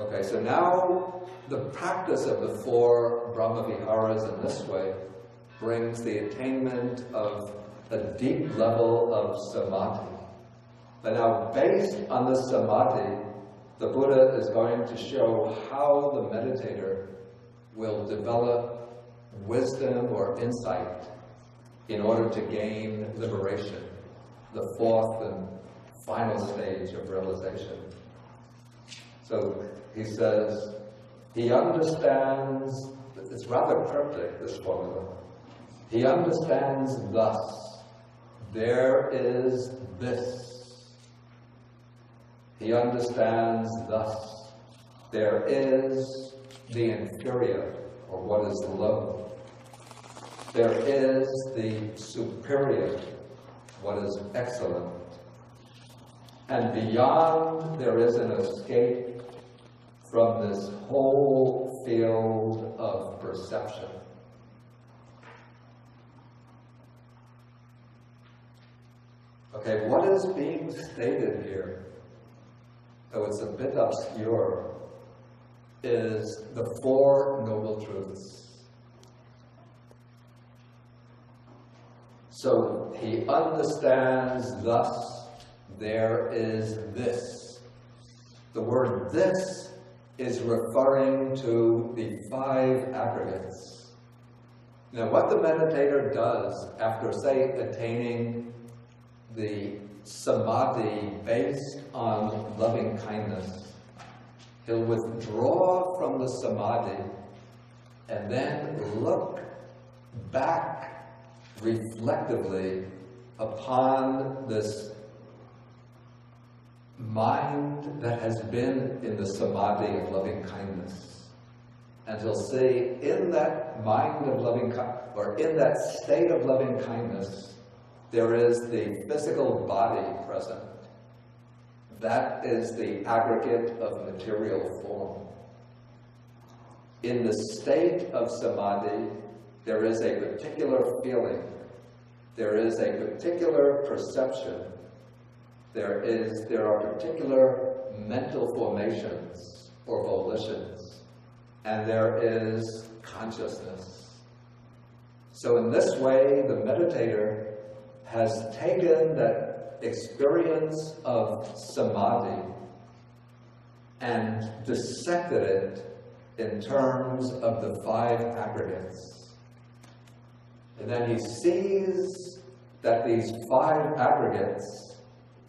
Okay, so now the practice of the four Brahma Viharas in this way brings the attainment of a deep level of Samadhi. But now, based on the Samadhi, the Buddha is going to show how the meditator will develop wisdom or insight in order to gain liberation, the fourth and final stage of realization. So he says, he understands, it's rather cryptic, this formula. He understands thus, there is this. He understands thus, there is the inferior, or what is low. There is the superior, what is excellent. And beyond, there is an escape from this whole field of perception. Okay, what is being stated here, though it's a bit obscure, is the Four Noble Truths. So he understands thus, there is this. The word this is referring to the five aggregates. Now what the meditator does after, say, attaining the Samadhi based on loving kindness, he'll withdraw from the Samadhi and then look back reflectively upon this mind that has been in the Samadhi of loving kindness. And he'll say, in that mind of loving kindness, or in that state of loving kindness, there is the physical body present. That is the aggregate of material form. In the state of Samadhi, there is a particular feeling. There is a particular perception. There are particular mental formations or volitions. And there is consciousness. So in this way, the meditator has taken that experience of Samadhi and dissected it in terms of the five aggregates. And then he sees that these five aggregates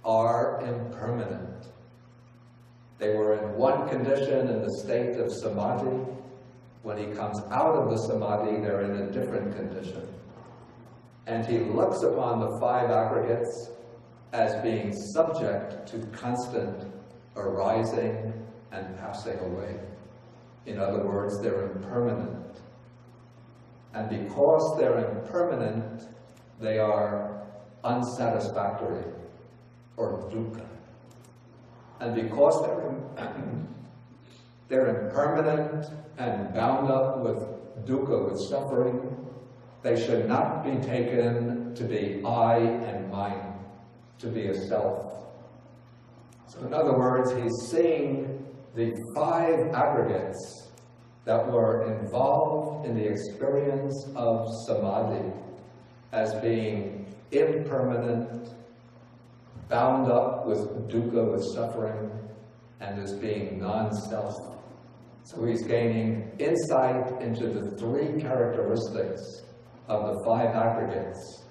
are impermanent. They were in one condition in the state of Samadhi. When he comes out of the Samadhi, they're in a different condition. And he looks upon the five aggregates as being subject to constant arising and passing away. In other words, they're impermanent. And because they're impermanent, they are unsatisfactory, or dukkha. And because they're impermanent and bound up with dukkha, with suffering, they should not be taken to be I and mine, to be a self. So in other words, he's seeing the five aggregates that were involved in the experience of Samadhi as being impermanent, bound up with dukkha, with suffering, and as being non-self. So he's gaining insight into the three characteristics of the five aggregates.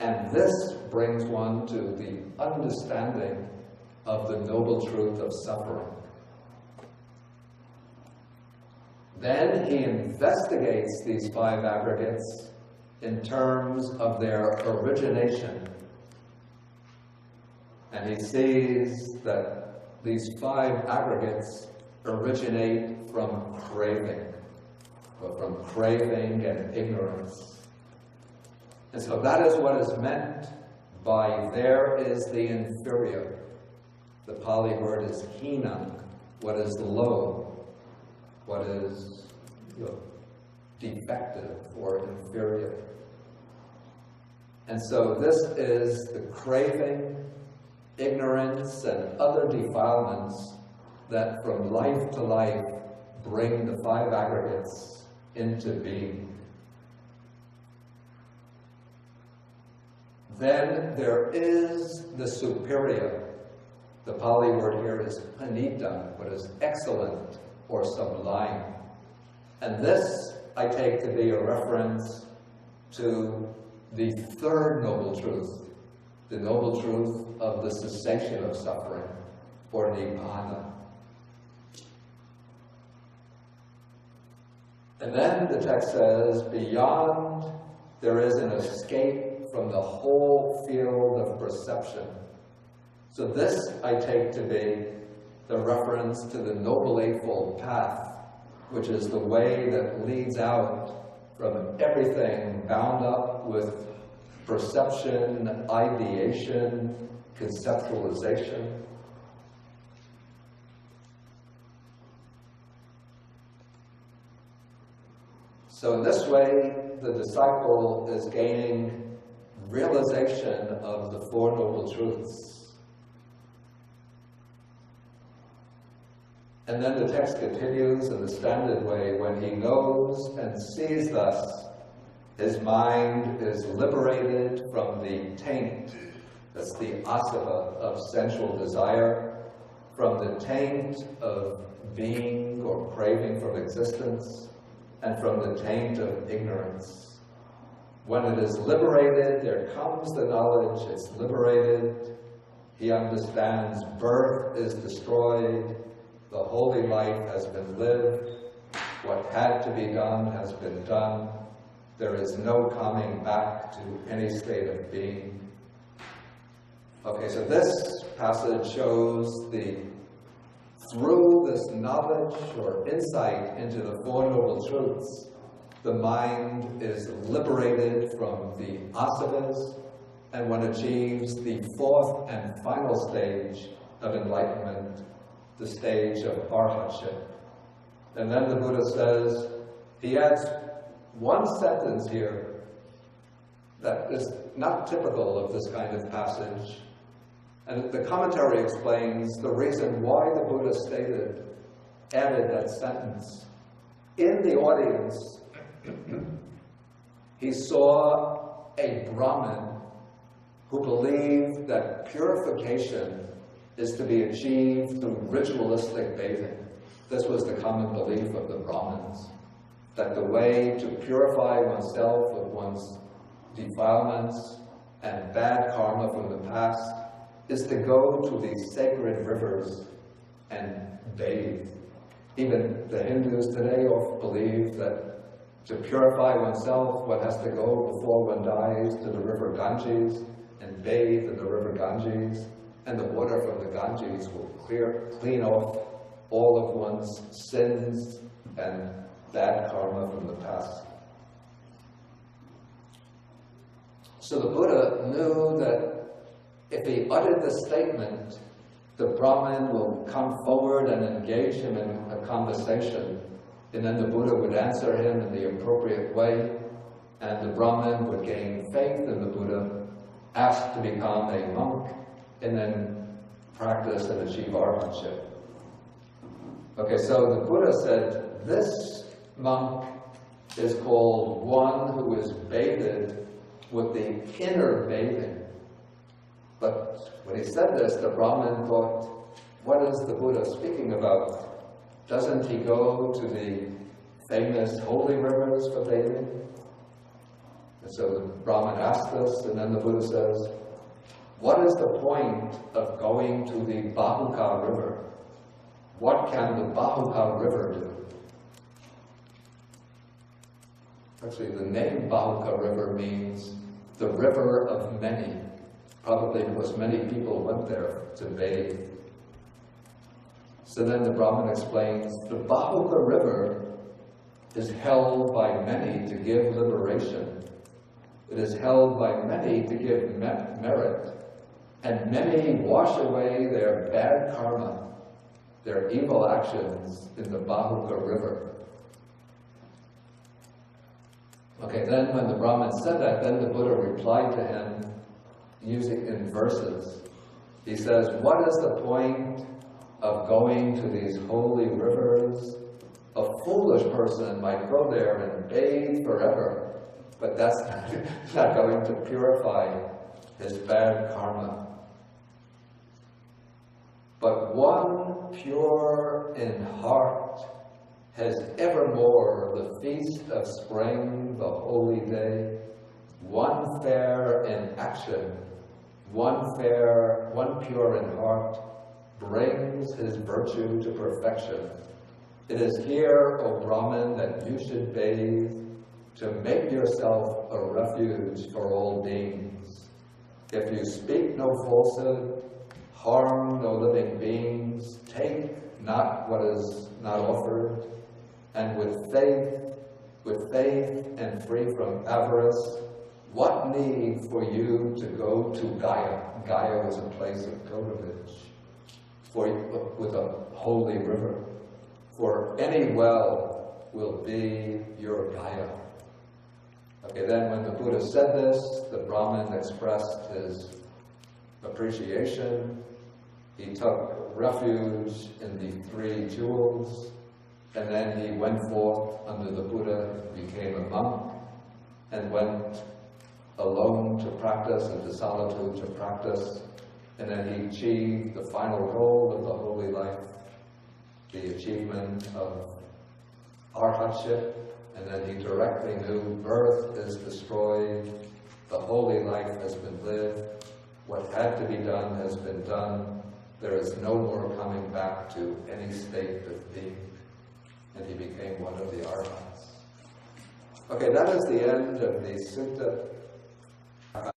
And this brings one to the understanding of the noble truth of suffering. Then he investigates these five aggregates in terms of their origination. And he sees that these five aggregates originate from craving, or from craving and ignorance. And so that is what is meant by there is the inferior. The Pali word is hina, what is low, what is defective or inferior. And so this is the craving, ignorance, and other defilements that from life to life bring the five aggregates into being. Then there is the superior. The Pali word here is panita, but is excellent or sublime. And this I take to be a reference to the third noble truth, the noble truth of the cessation of suffering, or Nibbana. And then the text says, beyond there is an escape from the whole field of perception. So this I take to be the reference to the Noble Eightfold Path, which is the way that leads out from everything bound up with perception, ideation, conceptualization. So in this way, the disciple is gaining realization of the Four Noble Truths. And then the text continues in the standard way, when he knows and sees thus, his mind is liberated from the taint, that's the asava of sensual desire, from the taint of being or craving from existence, and from the taint of ignorance. When it is liberated, there comes the knowledge it's liberated. He understands birth is destroyed, the holy life has been lived, what had to be done has been done. There is no coming back to any state of being. Okay, so this passage shows through this knowledge or insight into the Four Noble Truths, the mind is liberated from the asavas, and one achieves the fourth and final stage of enlightenment, the stage of arhatship. And then the Buddha says, he adds one sentence here that is not typical of this kind of passage. And the commentary explains the reason why the Buddha added that sentence. In the audience, he saw a Brahmin who believed that purification is to be achieved through ritualistic bathing. This was the common belief of the Brahmins, that the way to purify oneself of one's defilements and bad karma from the past is to go to these sacred rivers and bathe. Even the Hindus today often believe that to purify oneself, one has to go before one dies to the river Ganges and bathe in the river Ganges, and the water from the Ganges will clean off all of one's sins and bad karma from the past. So the Buddha knew that if he uttered the statement, the Brahmin will come forward and engage him in a conversation, and then the Buddha would answer him in the appropriate way, and the Brahmin would gain faith in the Buddha, ask to become a monk, and then practice and achieve arhatship. Okay, so the Buddha said, this monk is called one who is bathed with the inner bathing. But when he said this, the Brahmin thought, what is the Buddha speaking about? Doesn't he go to the famous holy rivers for bathing? And so the Brahmin asked this, and then the Buddha says, what is the point of going to the Bahuka river? What can the Bahuka river do? Actually, the name Bahuka river means the river of many, probably because many people went there to bathe. So then the Brahmin explains, the Bahuka river is held by many to give liberation. It is held by many to give merit, and many wash away their bad karma, their evil actions in the Bahuka river. Okay, then when the Brahmin said that, then the Buddha replied to him using in verses. He says, what is the point of going to these holy rivers. A foolish person might go there and bathe forever, but that's not going to purify his bad karma. But one pure in heart has evermore the feast of spring, the holy day. One fair in action, one pure in heart, brings his virtue to perfection. It is here, O Brahman, that you should bathe to make yourself a refuge for all beings. If you speak no falsehood, harm no living beings, take not what is not offered, and with faith and free from avarice, what need for you to go to Gaya? Gaya was a place of pilgrimage, with a holy river. For any well will be your Gaya. Okay, then when the Buddha said this, the Brahmin expressed his appreciation. He took refuge in the 3 jewels, and then he went forth under the Buddha, became a monk, and went alone to practice, into solitude to practice, and then he achieved the final goal of the holy life, the achievement of arhatship, and then he directly knew birth is destroyed, the holy life has been lived, what had to be done has been done, there is no more coming back to any state of being, and he became one of the arhats. Okay, that is the end of the sutta.